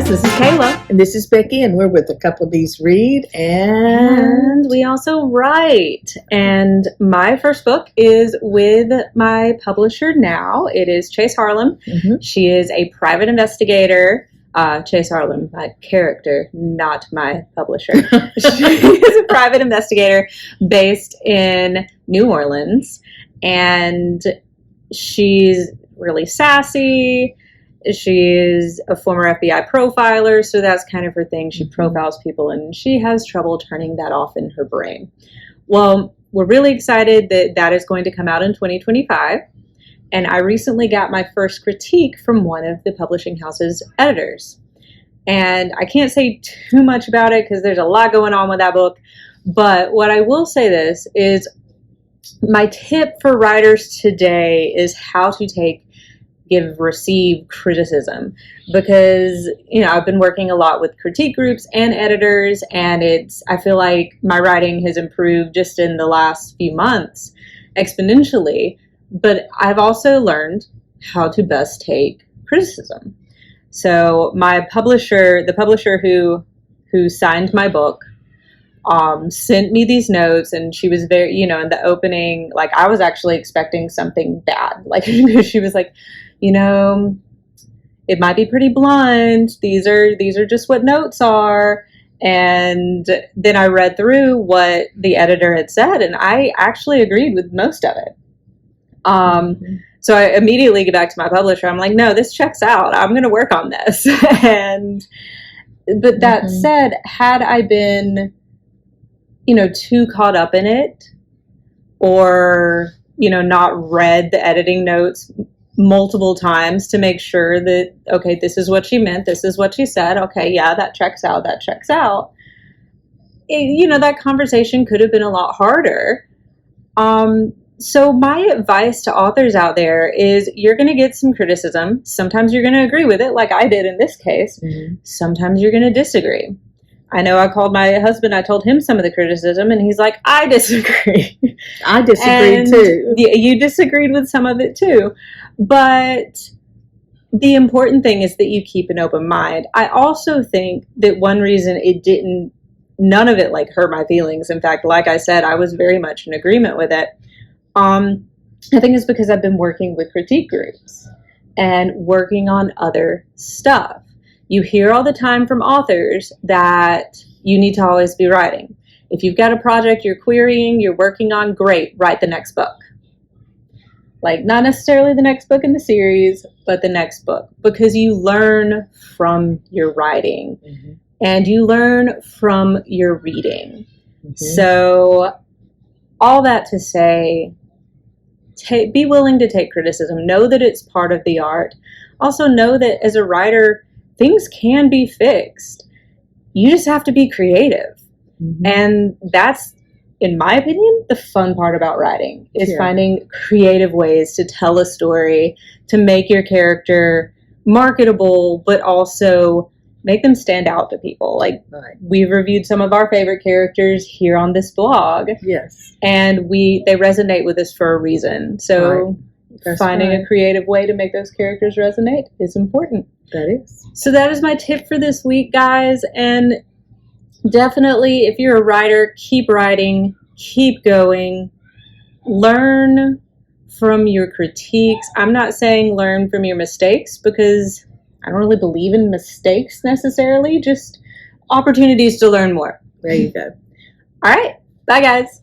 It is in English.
guys, this is Kayla. And this is Becky, and we're with A Couple These Read, And we also write. And my first book is with my publisher now. It is Chase Harlem. Mm-hmm. She is a private investigator. Chase Harlem, my character, not my publisher. She is a private investigator based in New Orleans. And she's really sassy. She's a former FBI profiler, so that's kind of her thing. She profiles people, and she has trouble turning that off in her brain. Well, we're really excited that that is going to come out in 2025, and I recently got my first critique from one of the publishing house's editors. And I can't say too much about it because there's a lot going on with that book, but what I will say this is my tip for writers today is how to receive criticism, because I've been working a lot with critique groups and editors, and I feel like my writing has improved just in the last few months exponentially, but I've also learned how to best take criticism. So my publisher, the publisher who signed my book, sent me these notes, and she was very, in the opening, like I was actually expecting something bad. Like she was like, it might be pretty blunt. These are just what notes are. And then I read through what the editor had said, and I actually agreed with most of it. So I immediately get back to my publisher. I'm like, no, this checks out. I'm going to work on this. But that said, had I been, too caught up in it, or, not read the editing notes multiple times to make sure that, okay, this is what she meant, this is what she said, okay, yeah, that checks out, that conversation could have been a lot harder. So my advice to authors out there is you're going to get some criticism. Sometimes you're going to agree with it, like I did in this case. Sometimes you're going to disagree. I know I called my husband, I told him some of the criticism, and he's like, I disagree. I disagreed too. Yeah, you disagreed with some of it too. But the important thing is that you keep an open mind. I also think that one reason none of it like hurt my feelings. In fact, like I said, I was very much in agreement with it. I think it's because I've been working with critique groups and working on other stuff. You hear all the time from authors that you need to always be writing. If you've got a project you're querying, you're working on, great, write the next book. Like, not necessarily the next book in the series, but the next book, because you learn from your writing and you learn from your reading. So all that to say, be willing to take criticism. Know that it's part of the art. Also know that as a writer, things can be fixed. You just have to be creative. And that's, in my opinion, the fun part about writing is finding creative ways to tell a story, to make your character marketable, but also make them stand out to people. Like, we've reviewed some of our favorite characters here on this blog. Yes. And they resonate with us for a reason. So finding a creative way to make those characters resonate is important. That is. So that is my tip for this week, guys. And definitely, if you're a writer, keep writing, keep going, learn from your critiques. I'm not saying learn from your mistakes, because I don't really believe in mistakes necessarily, just opportunities to learn more. There you go. All right. Bye, guys.